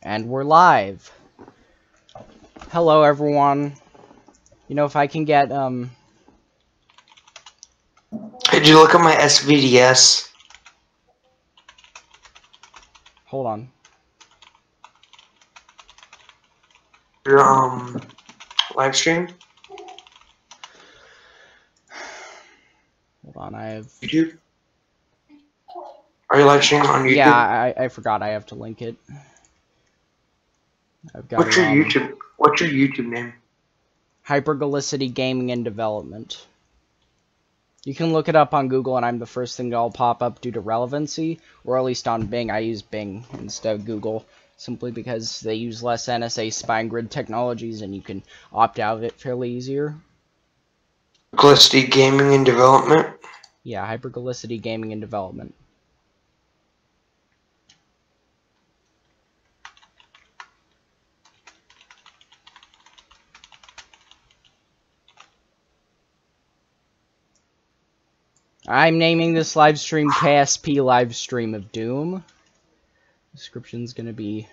And we're live. Hello, everyone. You know, if I can get, Did you look at my SVDS? hold on. Your, live stream? Hold on, I have... YouTube? Are you live streaming on YouTube? Yeah, I forgot I have to link it. I've got What's it your on YouTube? What's your YouTube name? Hypergalicity Gaming and Development. You can look it up on Google, and I'm the first thing that'll pop up due to relevancy, or at least on Bing. I use Bing instead of Google, simply because they use less NSA spine grid technologies, and you can opt out of it fairly easier. Glisty Gaming and Development? Yeah, Hypergalicity Gaming and Development. I'm naming this live stream KSP Livestream of Doom. Description's gonna be...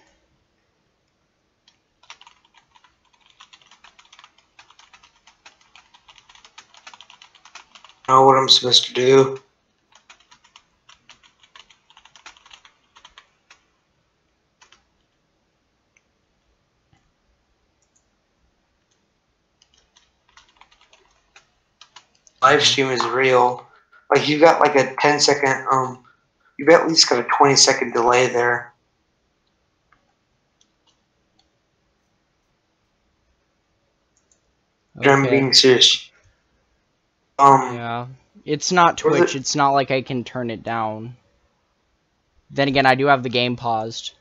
I know what I'm supposed to do. Live stream is real. Like, you got like a 10-second, you've at least got a 20-second delay there. Okay. I'm being serious. Yeah. It's not Twitch. It's not like I can turn it down. Then again, I do have the game paused.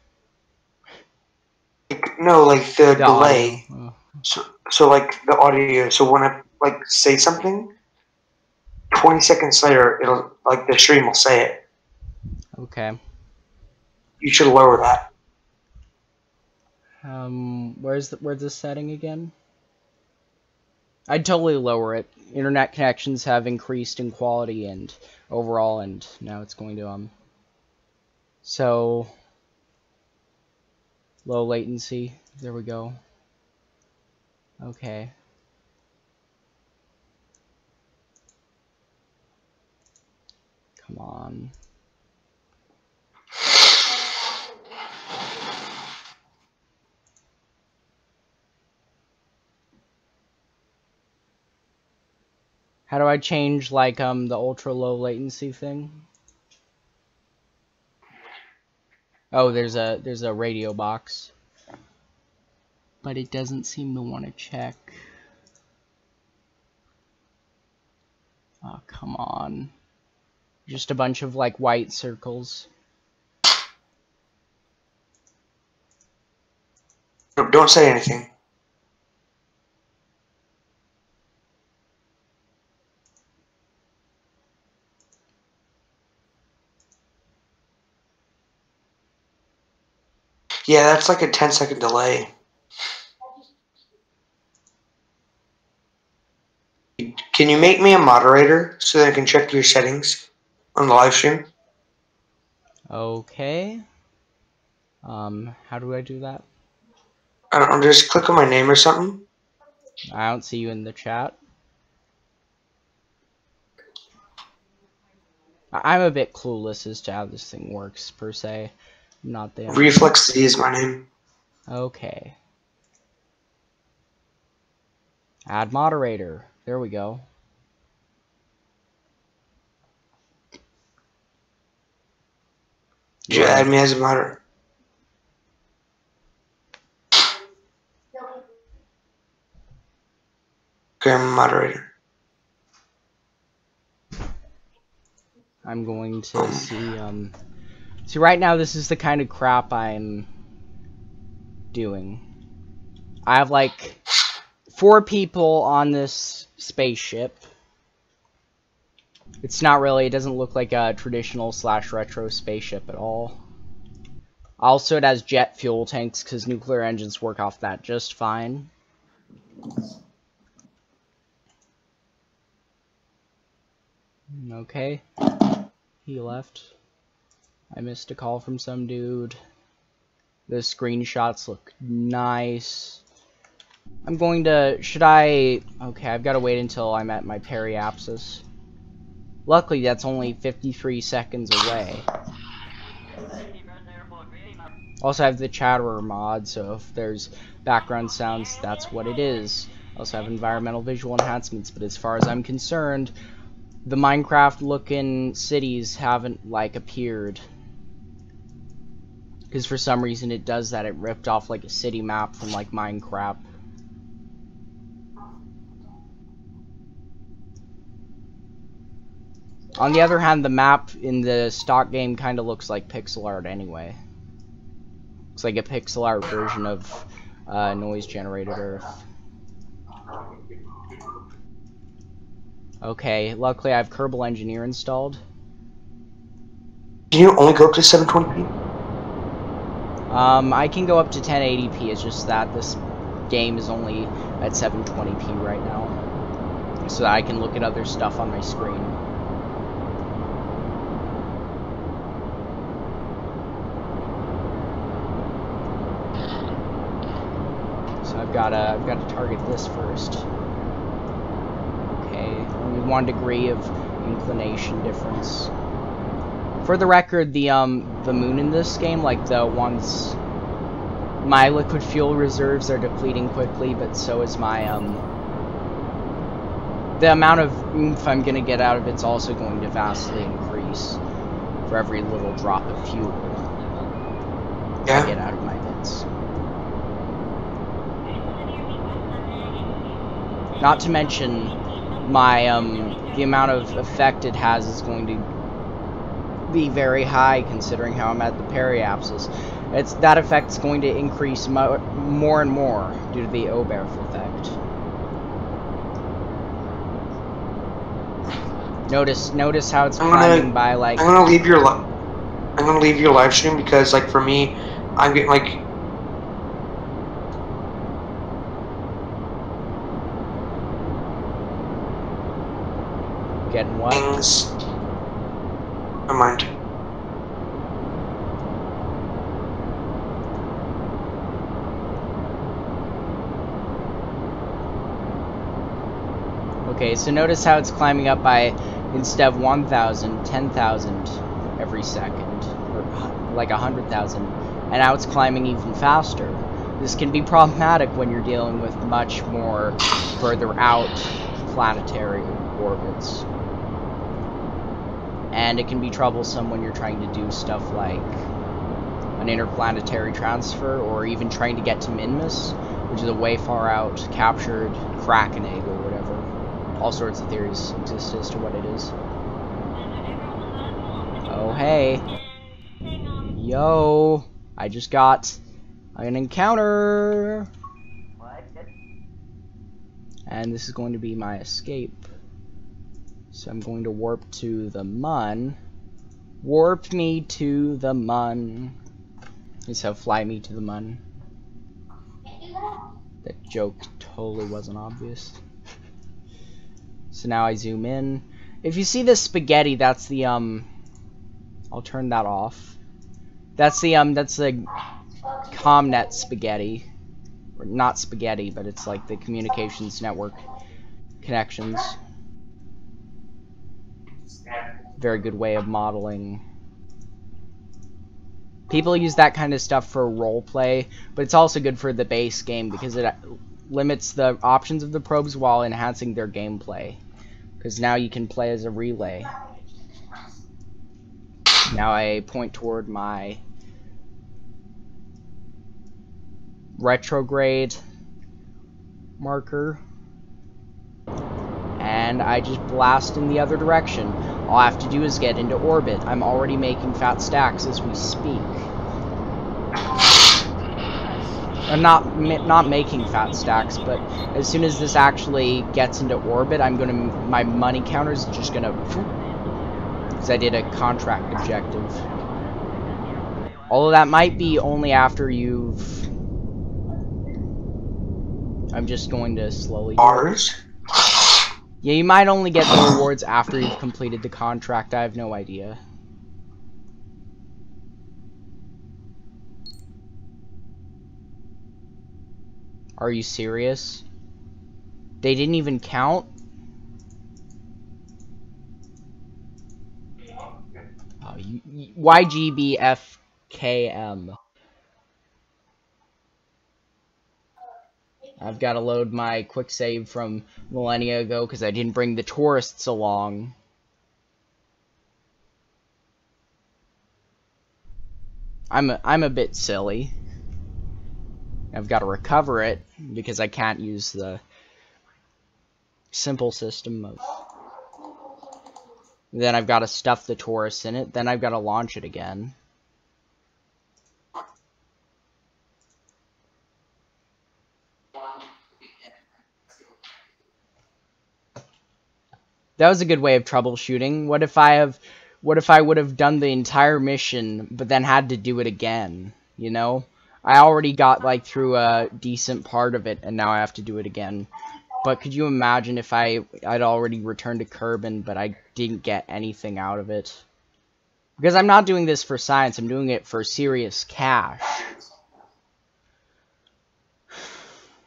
No, like the delay. Audio. So like the audio. So when I like say something, 20 seconds later, it'll like the stream will say it. Okay. You should lower that. Where's the setting again? I'd totally lower it. Internet connections have increased in quality and overall, and now it's going to so low latency. There we go. Okay. Come on. How do I change, like, the ultra low latency thing? Oh, there's a radio box. But it doesn't seem to want to check. Oh, come on. Just a bunch of, like, white circles. Don't say anything. Yeah, that's like a 10-second delay. Can you make me a moderator so that I can check your settings on the live stream? Okay. How do I do that? I don't know, just click on my name or something. I don't see you in the chat. I'm a bit clueless as to how this thing works, per se. I'm not the... Reflex Z is my name. Okay. Add moderator. There we go. Did you add me as a moderator? Okay, I'm a moderator. I'm going to see, see, right now this is the kind of crap I'm doing. I have, like, 4 people on this spaceship. It's not really, it doesn't look like a traditional / retro spaceship at all. Also, it has jet fuel tanks, because nuclear engines work off that just fine. Okay. He left. I missed a call from some dude. The screenshots look nice. I'm going to... Okay, I've got to wait until I'm at my periapsis. Luckily, that's only 53 seconds away. Also, I have the Chatterer mod, so if there's background sounds, that's what it is. I also have environmental visual enhancements, but as far as I'm concerned, the Minecraft-looking cities haven't, like, appeared. Because for some reason it does that. It ripped off, like, a city map from, like, Minecraft. On the other hand, the map in the stock game kind of looks like pixel art anyway. Looks like a pixel art version of noise-generated Earth. Okay, luckily I have Kerbal Engineer installed. Can you only go up to 720p? I can go up to 1080p, it's just that this game is only at 720p right now. So that I can look at other stuff on my screen. So I've got to target this first. Okay, only 1 degree of inclination difference. For the record, the moon in this game, like the ones, my liquid fuel reserves are depleting quickly, but so is my the amount of oomph I'm gonna get out of it's also going to vastly increase for every little drop of fuel I get out of my bits. Not to mention my the amount of effect it has is going to be very high considering how I'm at the periapsis. That effect's going to increase more and more due to the Oberth effect. Notice how it's climbing by like. I'm gonna leave your live stream because like for me, I'm getting like. Getting what? Things. Never mind. Okay, so notice how it's climbing up by, instead of 1,000, 10,000 every second, or like 100,000, and now it's climbing even faster. This can be problematic when you're dealing with much more further out planetary orbits. And it can be troublesome when you're trying to do stuff like an interplanetary transfer, or even trying to get to Minmus, which is a way far out captured Kraken egg or whatever. All sorts of theories exist as to what it is. Oh, hey. Yo. I just got an encounter. And this is going to be my escape. So I'm going to warp to the Mun. Warp me to the Mun. So fly me to the Mun. That joke totally wasn't obvious. So now I zoom in. If you see this spaghetti, that's the I'll turn that off. That's the ComNet spaghetti. Or not spaghetti, but it's like the communications network connections. Very good way of modeling. People use that kind of stuff for roleplay, but it's also good for the base game because it limits the options of the probes while enhancing their gameplay. Because now you can play as a relay. Now I point toward my retrograde marker. And I just blast in the other direction. All I have to do is get into orbit. I'm already making fat stacks as we speak. I'm not making fat stacks, but as soon as this actually gets into orbit, my money counter is just gonna, because I did a contract objective. Although that might be only after you've. I'm just going to slowly. Ours? Yeah, you might only get the rewards after you've completed the contract. I have no idea. Are you serious? They didn't even count? Oh, YGBFKM. I've got to load my quick save from millennia ago because I didn't bring the tourists along. I'm a bit silly. I've got to recover it because I can't use the simple system of... Then I've got to stuff the tourists in it. Then I've got to launch it again. That was a good way of troubleshooting. What if I would have done the entire mission, but then had to do it again? You know? I already got, like, through a decent part of it, and now I have to do it again. But could you imagine if I'd already returned to Kerbin, but I didn't get anything out of it? Because I'm not doing this for science, I'm doing it for serious cash.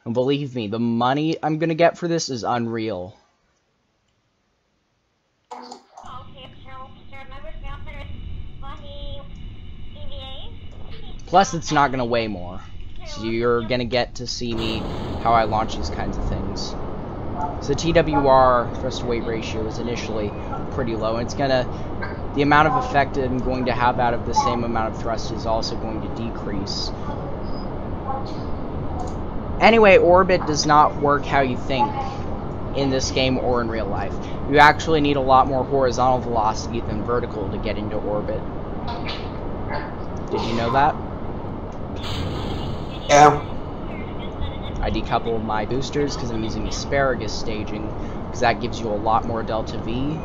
And believe me, the money I'm gonna get for this is unreal. Plus, it's not gonna weigh more. So you're gonna get to see me how I launch these kinds of things. So the TWR, thrust to weight ratio, is initially pretty low. And it's gonna... The amount of effect I'm going to have out of the same amount of thrust is also going to decrease. Anyway, orbit does not work how you think in this game or in real life. You actually need a lot more horizontal velocity than vertical to get into orbit. Did you know that? Yeah. I decoupled my boosters because I'm using asparagus staging, because that gives you a lot more delta V.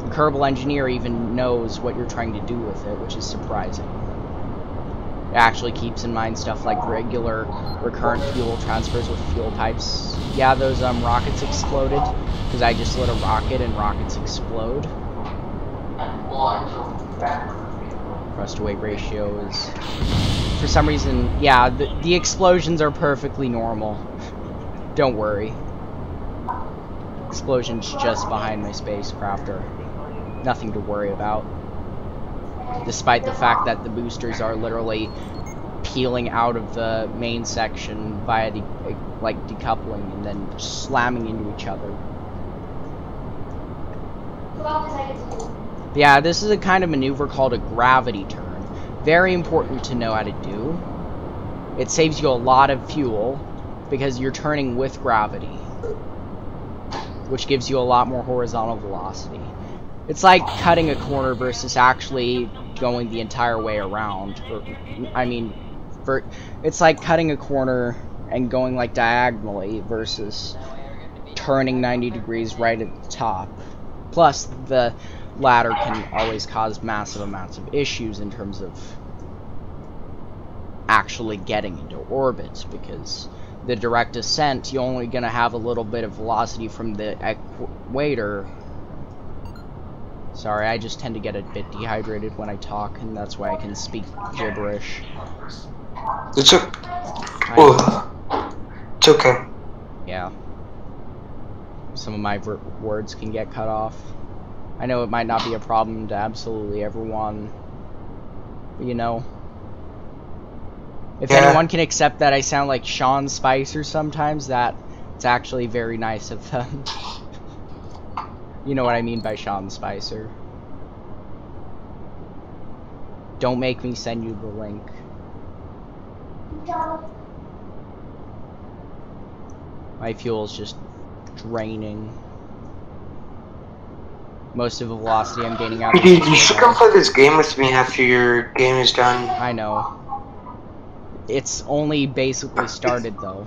The Kerbal Engineer even knows what you're trying to do with it, which is surprising. It actually keeps in mind stuff like regular recurrent fuel transfers with fuel pipes. Yeah, those rockets exploded, because I just lit a rocket and rockets explode. Thrust to weight ratio is, for some reason, yeah, the explosions are perfectly normal. Don't worry. Explosions just behind my spacecraft are nothing to worry about. Despite the fact that the boosters are literally peeling out of the main section via decoupling and then slamming into each other. Yeah, this is a kind of maneuver called a gravity turn. Very important to know how to do. It saves you a lot of fuel because you're turning with gravity, which gives you a lot more horizontal velocity. It's like cutting a corner versus actually going the entire way around. It's like cutting a corner and going like diagonally versus turning 90 degrees right at the top. Plus, the ladder can always cause massive amounts of issues in terms of actually getting into orbit, because the direct descent, you're only going to have a little bit of velocity from the equator. Sorry, I just tend to get a bit dehydrated when I talk, and that's why I can speak gibberish. It's okay. Yeah. Some of my words can get cut off. I know it might not be a problem to absolutely everyone, but you know, if anyone can accept that I sound like Sean Spicer sometimes, that it's actually very nice of them. You know what I mean by Sean Spicer. Don't make me send you the link. My fuel's just draining. Most of the velocity I'm gaining out of Dude, you should come play this game with me after your game is done. I know. It's only basically started though.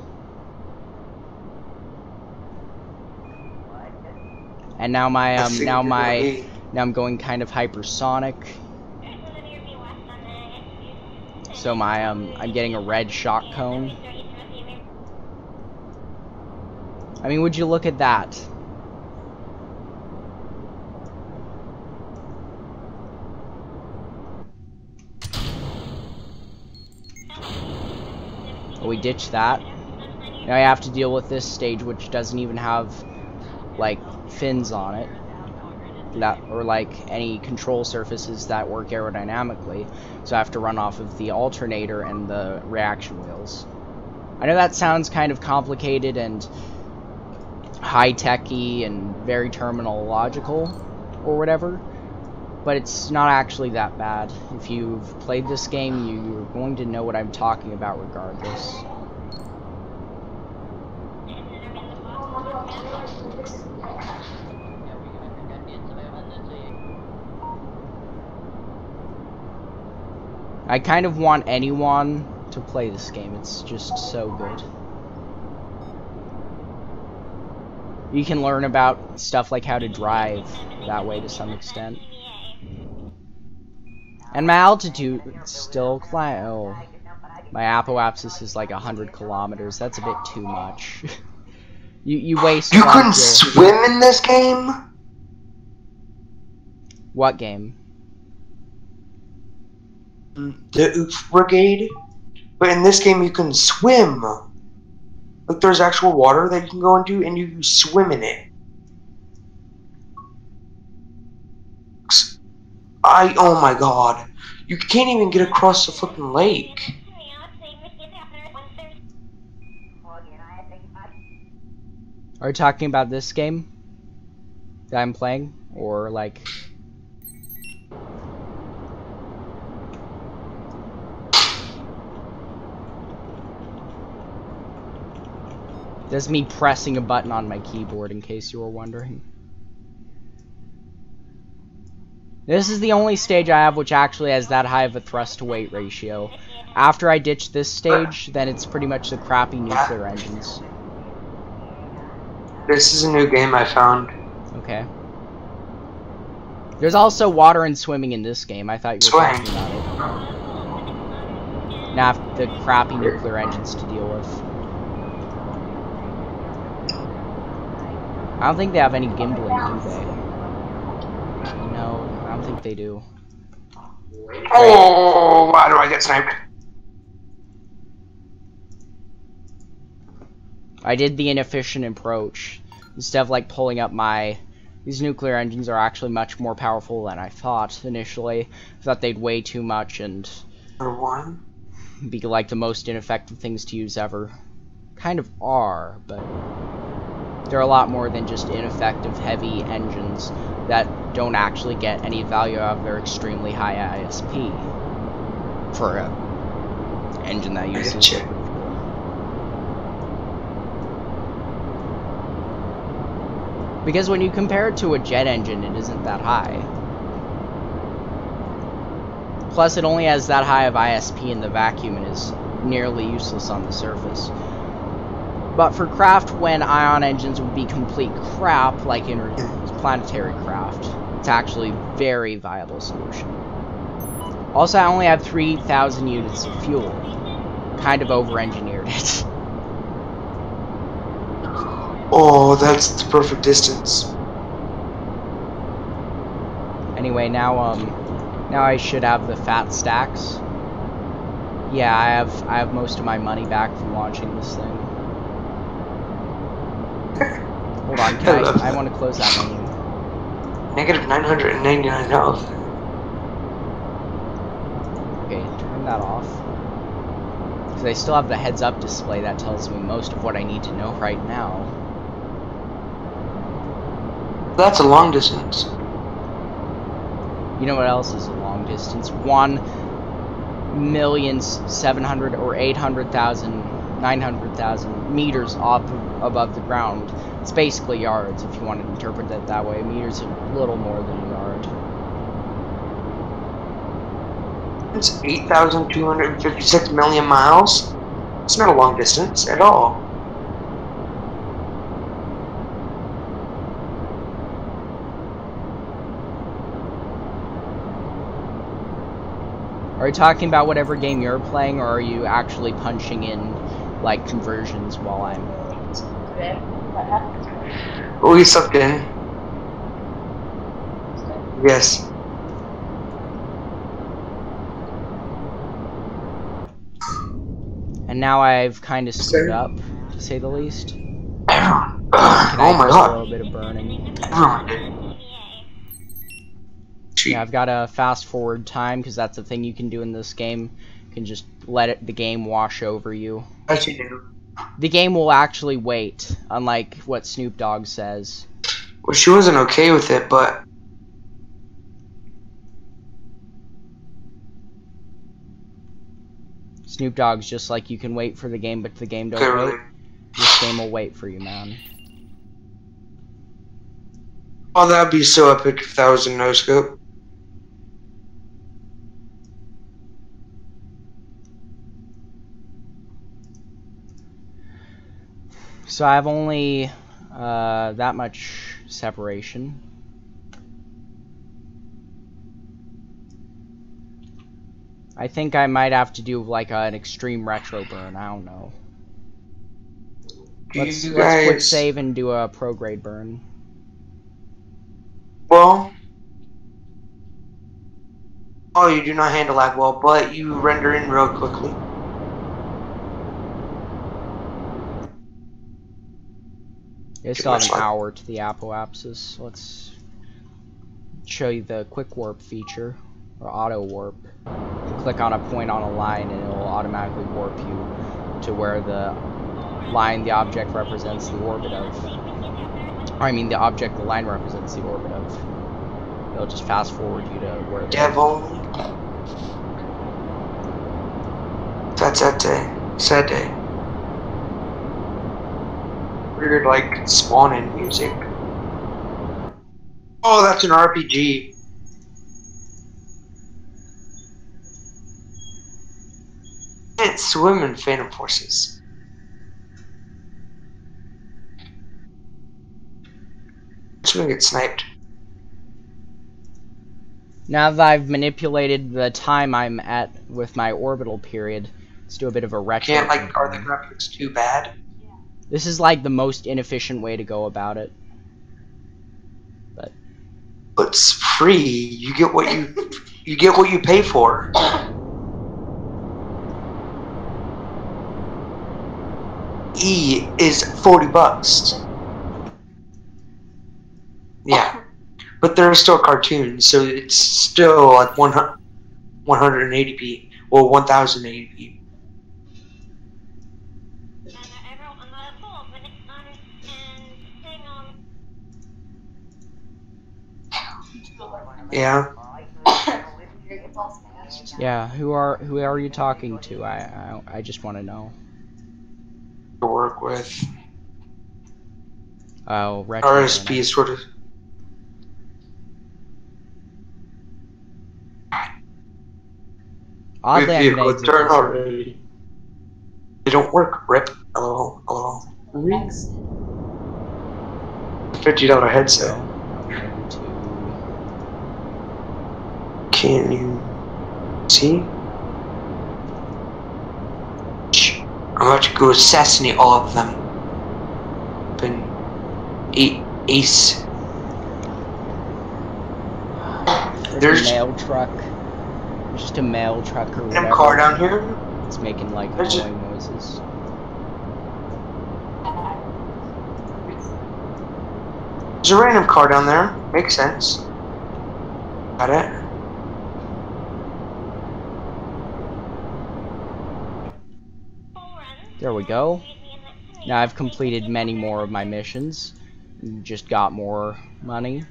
And now my now I'm going kind of hypersonic. So my I'm getting a red shock cone. I mean, would you look at that? But we ditched that. Now I have to deal with this stage, which doesn't even have, like, fins on it. Or like any control surfaces that work aerodynamically. So I have to run off of the alternator and the reaction wheels. I know that sounds kind of complicated and high-techy and very terminological or whatever, but it's not actually that bad. If you've played this game, you're going to know what I'm talking about regardless. I kind of want anyone to play this game. It's just so good. You can learn about stuff like how to drive that way to some extent. And my altitude still climb. Oh, my apoapsis is like 100 kilometers. That's a bit too much. you waste. You couldn't swim in this game? What game? The Oof Brigade. But in this game, you can swim. Like, there's actual water that you can go into, and you can swim in it. Oh my god. You can't even get across the flipping lake. Are you talking about this game that I'm playing? Or, like... That's me pressing a button on my keyboard, in case you were wondering. This is the only stage I have which actually has that high of a thrust-to-weight ratio. After I ditch this stage, then it's pretty much the crappy nuclear engines. This is a new game I found. Okay. There's also water and swimming in this game. I thought you were talking about it. Now I have the crappy nuclear engines to deal with. I don't think they have any gimbling, do they? No, I don't think they do. Oh, why do I get sniped? I did the inefficient approach. Instead of like pulling up my... These nuclear engines are actually much more powerful than I thought initially. I thought they'd weigh too much and... be like the most ineffective things to use ever. Kind of are, but... they're a lot more than just ineffective heavy engines that don't actually get any value out of their extremely high ISP for an engine that uses liquid fuel. Because when you compare it to a jet engine, it isn't that high. Plus, it only has that high of ISP in the vacuum and is nearly useless on the surface. But for craft when ion engines would be complete crap, like interplanetary craft, it's actually a very viable solution. Also, I only have 3,000 units of fuel. Kind of over-engineered it. Oh, that's the perfect distance. Anyway, now I should have the fat stacks. Yeah, I have most of my money back from launching this thing. Hold on, I want to close that menu. Negative 999 health. Okay, turn that off. Because I still have the heads-up display that tells me most of what I need to know right now. That's a long distance. You know what else is a long distance? 1,700,000 or 800,000, 900,000 meters up above the ground. It's basically yards, if you want to interpret it that way. A meter's a little more than a yard. It's 8,256 million miles. It's not a long distance at all. Are you talking about whatever game you're playing, or are you actually punching in, like, conversions while I'm... Oh, you sucked in. Yes. And now I've kind of screwed Sir? up, to say the least. Can Oh I my do a god. little bit of burning? Everyone did. Yeah, I've got a fast forward time because that's the thing you can do in this game. You can just let the game wash over you. As you do. The game will actually wait, unlike what Snoop Dogg says. Well, she wasn't okay with it, but Snoop Dogg's just like, you can wait for the game, but the game don't okay, wait. This game will wait for you, man. Oh, that'd be so epic if that was a no scope. So I have only that much separation. I think I might have to do like an extreme retro burn. I don't know. Let's quick save and do a pro grade burn. Well, oh, you do not handle lag well, but you render in real quickly. I still have an hour to the apoapsis. Let's show you the quick warp feature, or auto warp. You click on a point on a line and it will automatically warp you to where the line the object represents the orbit of. Or I mean the object the line represents the orbit of. It'll just fast forward you to where the devil. That's that day. Sad day. Weird, like, spawning music. Oh, that's an RPG. Can't swim in Phantom Forces. Just gonna get sniped. Now that I've manipulated the time I'm at with my orbital period, let's do a bit of a retro. Can't, like, are the graphics too bad? This is like the most inefficient way to go about it. But it's free. You get what you get what you pay for. E is $40. Yeah. But they're still cartoons, so it's still like 180p. Well, 1080p. Yeah. yeah, who are you talking to? I just want to know. To work with. Oh, retro. RSP is sort of. Oddly, I'm gonna exit turn this. already. They don't work. Rip. Hello. Hello. $50 headset. Can you see? I'm about to go assassinate all of them. Been ace. There's a mail truck. There's just a mail truck or whatever. Random car down here. It's making like annoying noises. There's a random car down there. Makes sense. Got it. There we go. Now I've completed many more of my missions. Just got more money.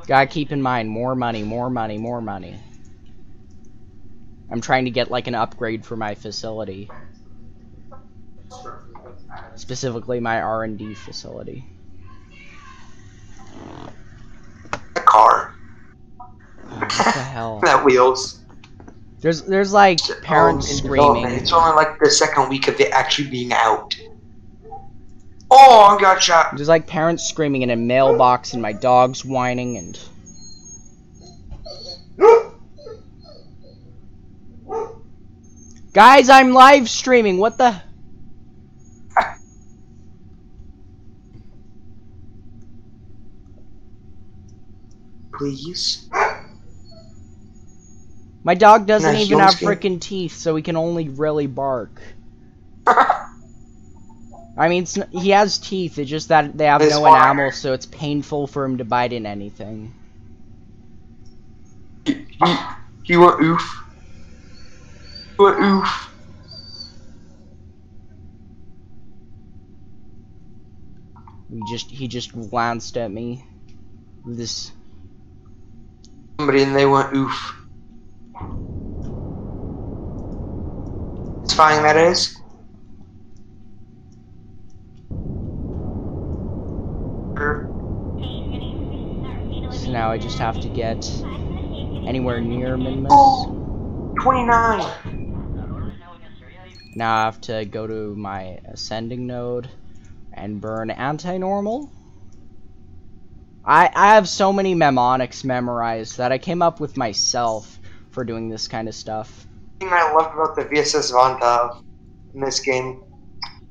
Gotta keep in mind, more money, more money, more money. I'm trying to get like an upgrade for my facility. Specifically my R&D facility. A car. Oh, what the hell? That wheels. There's like parents screaming. It's only like the second week of it actually being out. Oh, I got shot. There's like parents screaming in a mailbox and my dog's whining and... Guys, I'm live streaming. What the... Please. My dog doesn't Can I even heal have this game? frickin' teeth, so he can only really bark. I mean, he has teeth, it's just that they have That's no why. enamel, so it's painful for him to bite in anything. He went oof. He went oof. He just glanced at me with this. Somebody and they went oof. It's fine, that is. So now I just have to get anywhere near Minmus. Oh, 29. Now I have to go to my ascending node and burn anti-normal. I have so many mnemonics memorized that I came up with myself for doing this kind of stuff. The thing I loved about the VSS Vanta in this game,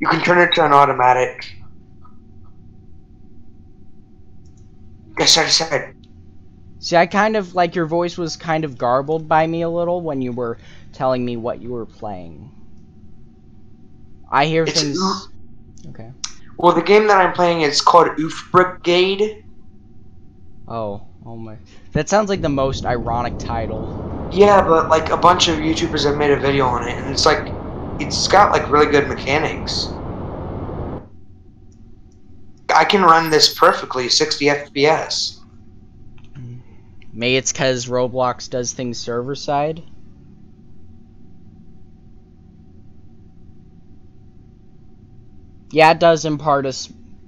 you can turn it to an automatic. Yes, I said. See, I kind of, like, your voice was kind of garbled by me a little when you were telling me what you were playing. I hear It's things... oof. Okay. Well, the game that I'm playing is called Oof Brigade. Oh my... That sounds like the most ironic title. Yeah, but like a bunch of YouTubers have made a video on it, and it's like, it's got like really good mechanics. I can run this perfectly, 60 FPS. Maybe it's because Roblox does things server-side? Yeah, it does impart a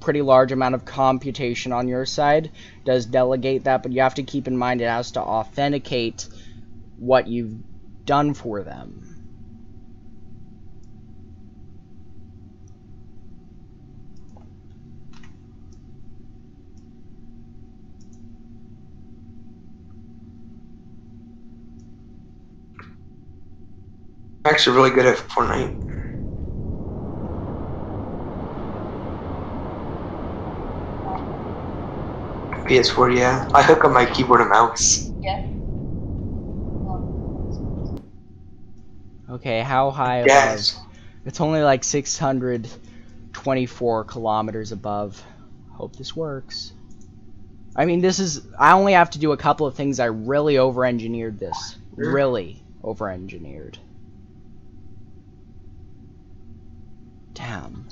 pretty large amount of computation on your side. It does delegate that, but you have to keep in mind it has to authenticate what you've done for them. I'm actually really good at Fortnite. PS4, yeah. I hook up my keyboard and mouse. Okay, how high above? Yes. It's only like 624 kilometers above. Hope this works. I mean, I only have to do a couple of things. I really over-engineered this. Really over-engineered. Damn.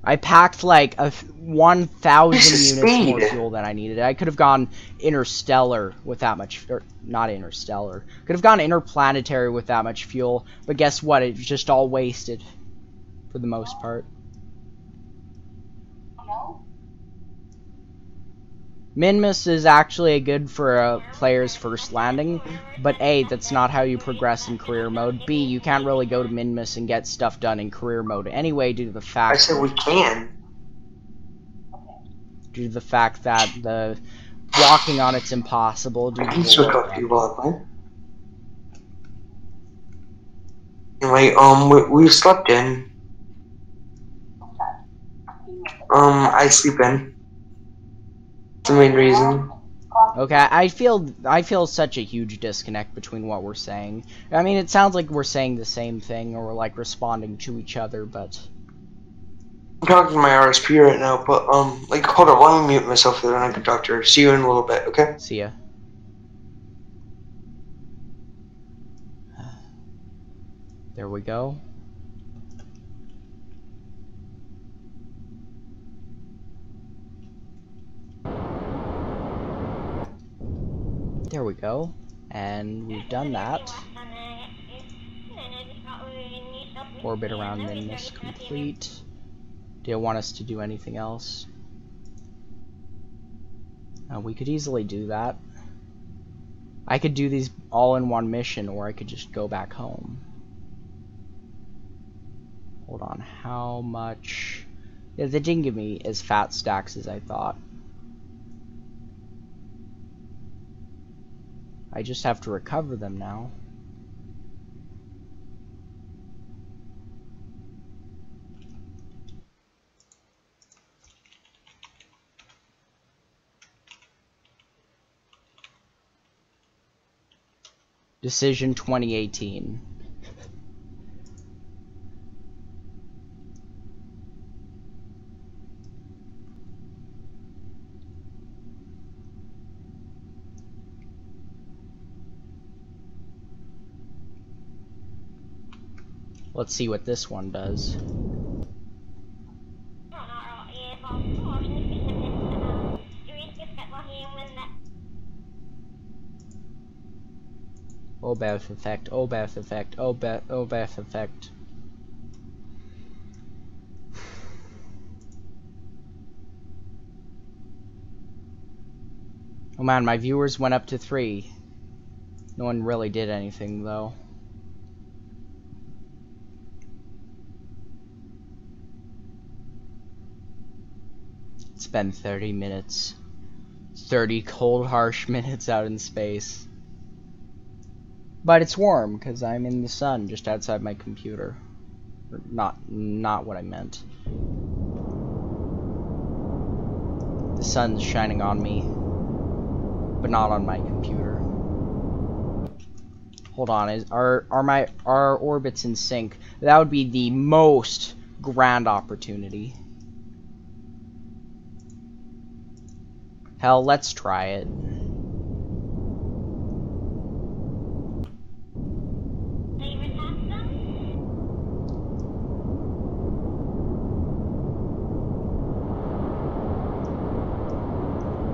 I packed like 1,000 units more fuel than I needed. I could have gone interstellar with that much, or not interstellar. Could have gone interplanetary with that much fuel, but guess what? It was just all wasted for the most part. Minmus is actually good for a player's first landing, but A, that's not how you progress in career mode. B, you can't really go to Minmus and get stuff done in career mode anyway due to the fact I said we can. Due to the fact that the walking on it's impossible due I to can the still lore talk to you problem. while I play. Anyway, we slept in. I sleep in. That's the main reason. Okay, I feel such a huge disconnect between what we're saying. I mean, it sounds like we're saying the same thing or we're like responding to each other, but I'm talking to my RSP right now, but like, hold on, let me mute myself so then I can talk to her. See you in a little bit, okay? see ya. There we go. There we go. And we've done that. Orbit around Minmus complete. Do you want us to do anything else? We could easily do that. I could do these all in one mission, or I could just go back home. Hold on, how much? Yeah, they didn't give me as fat stacks as I thought. I just have to recover them now. Decision 2018. Let's see what this one does. Obeth effect, Obeth effect, Obeth effect. Oh man, my viewers went up to 3. No one really did anything though. It's been 30 minutes. 30 cold, harsh minutes out in space. But it's warm, because I'm in the sun just outside my computer. Or not what I meant. The sun's shining on me, but not on my computer. Hold on, are orbits in sync? That would be the most grand opportunity. Hell, let's try it.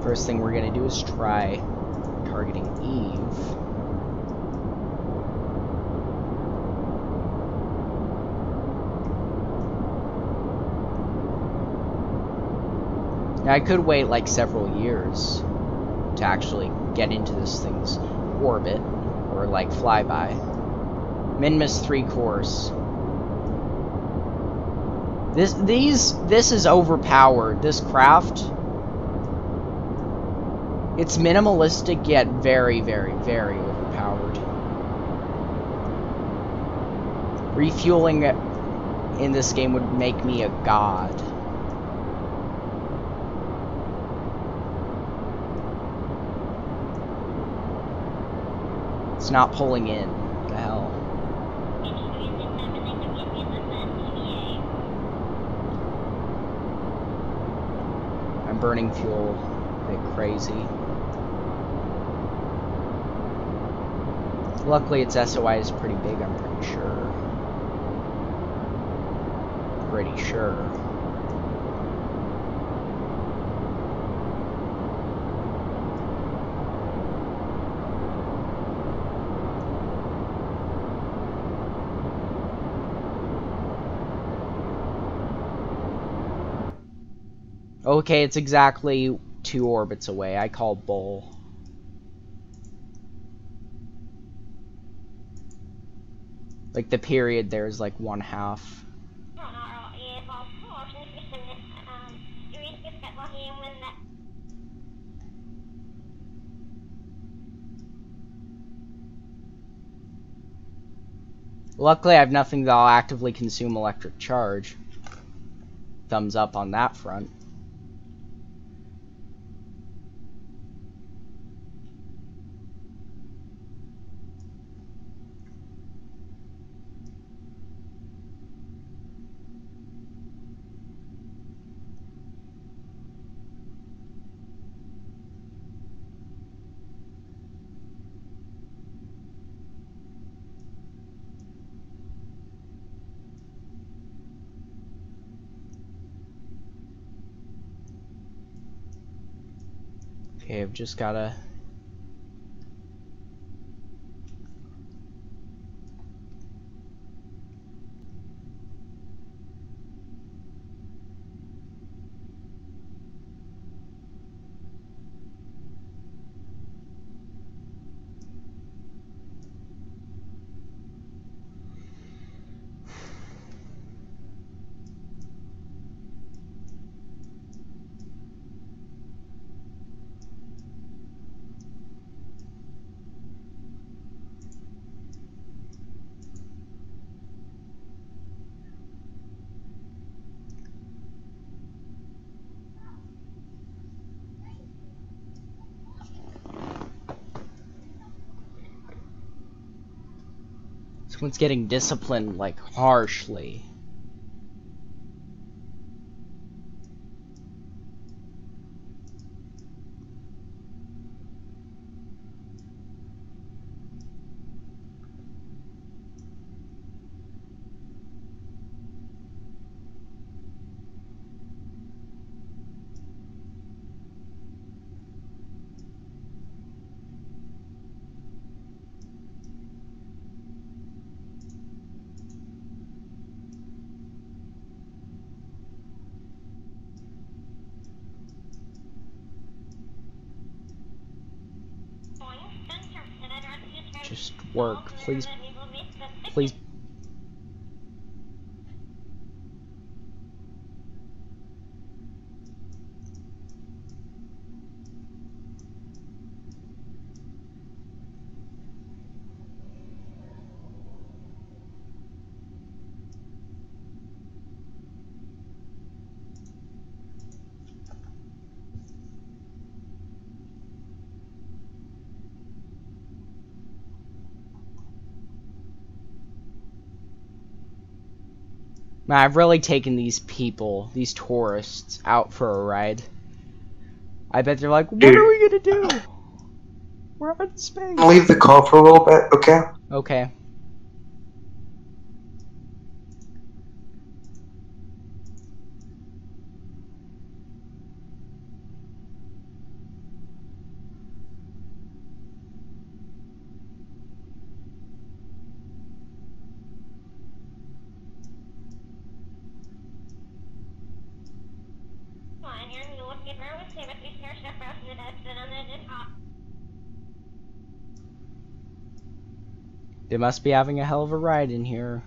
First thing we're gonna do is try targeting Eve. Now I could wait like several years to actually get into this thing's orbit, or like flyby. Minmus 3 course. This is overpowered. This craft. It's minimalistic yet very, very, very overpowered. Refueling in this game would make me a god. It's not pulling in. What the hell? I'm burning fuel a bit crazy. Luckily, its SOI is pretty big, I'm pretty sure. Pretty sure. Okay, it's exactly 2 orbits away. I call bull. Like, the period there is like 1/2. Luckily, I have nothing that'll actively consume electric charge. Thumbs up on that front. Okay, I've just gotta... Everyone's getting disciplined, like, harshly. Just work, please. Please. Man, I've really taken these people, these tourists, out for a ride. I bet they're like, what are we gonna do? We're out in space. Leave the call for a little bit, okay? Okay. They must be having a hell of a ride in here.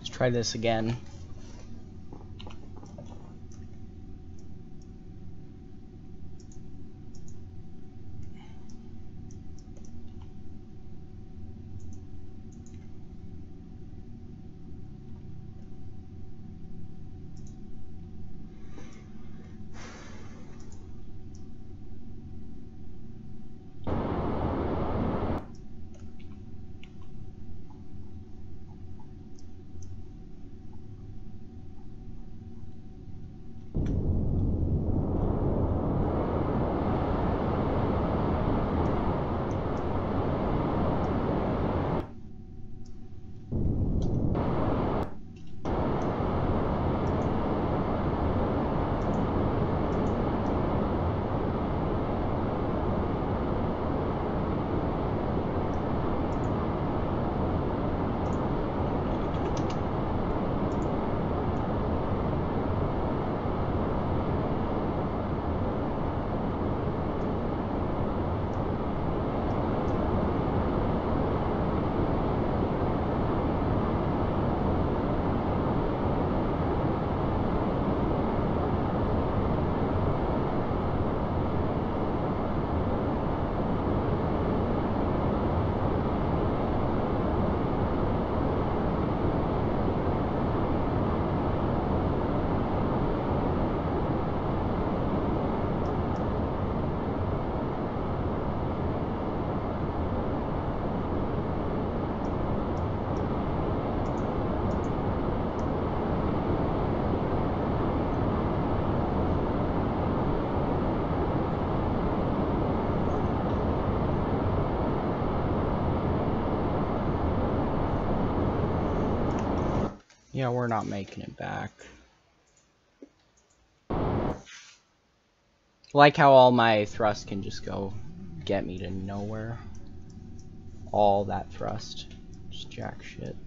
Let's try this again. Yeah, we're not making it back. Like how all my thrust can just go get me to nowhere. All that thrust. Just jack shit.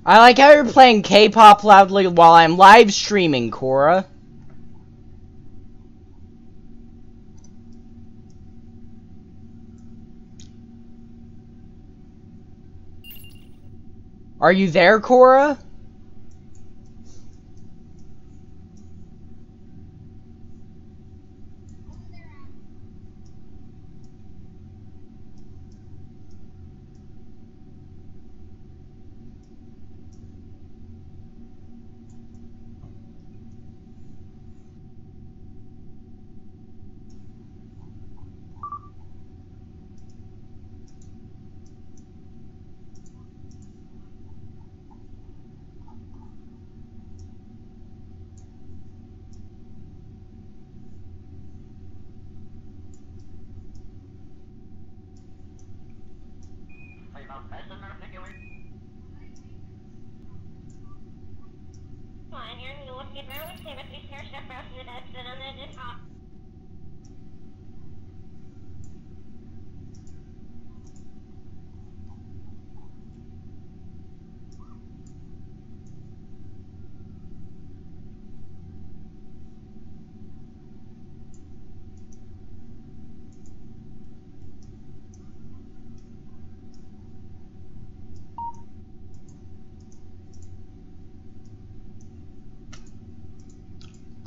I like how you're playing K-pop loudly while I'm live streaming, Cora. Are you there, Cora?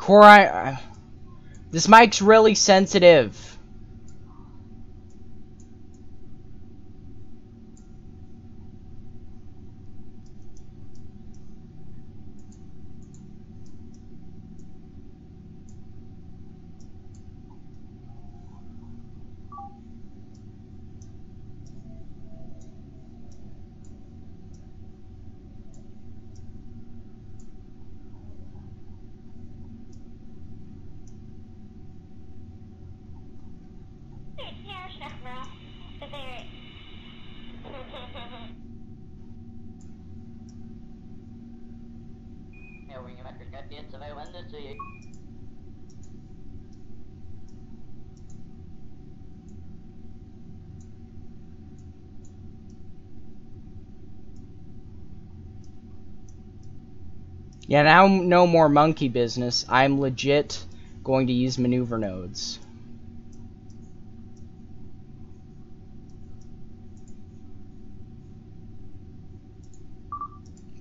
Cora, this mic's really sensitive. Yeah, now no more monkey business. I'm legit going to use maneuver nodes.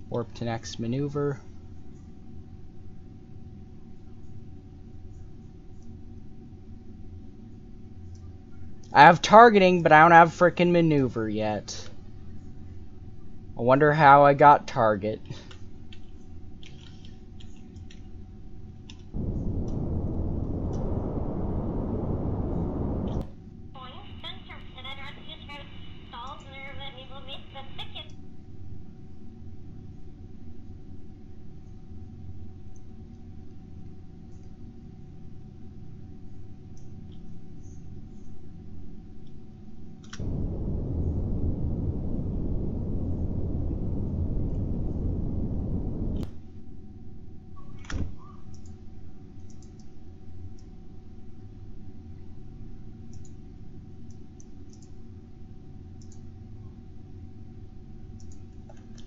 Warp to next maneuver. I have targeting, but I don't have frickin' maneuver yet. I wonder how I got target.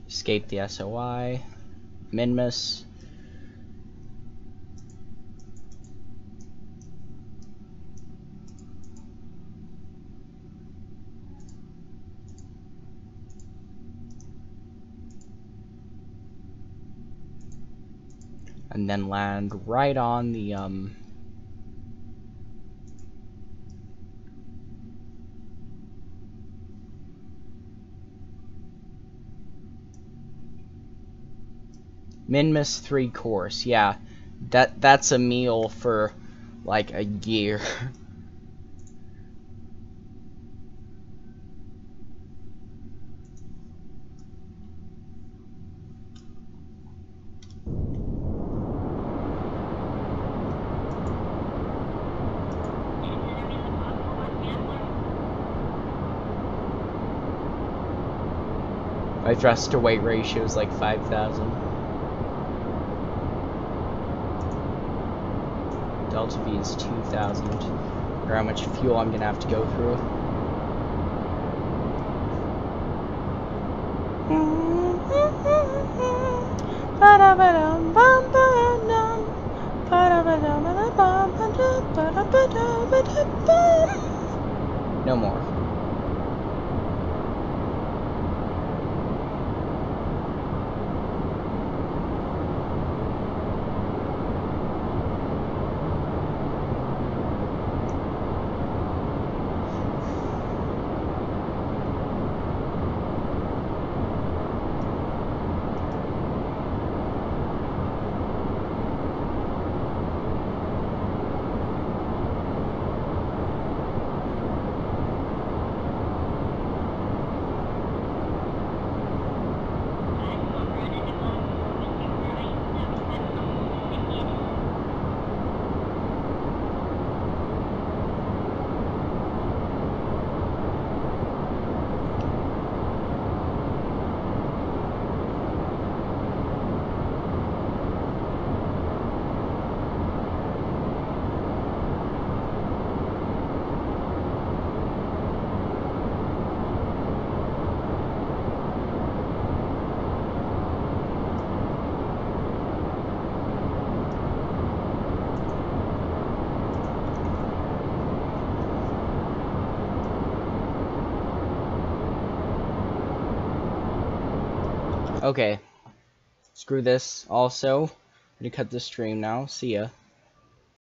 Escape the SOI. Minmus. And then land right on the Minmus 3 course. Yeah, that's a meal for like a year. My thrust to weight ratio is like 5,000. Delta V is 2,000. Or how much fuel I'm gonna have to go through. No more. Okay. Screw this also. I'm gonna cut the stream now. See ya.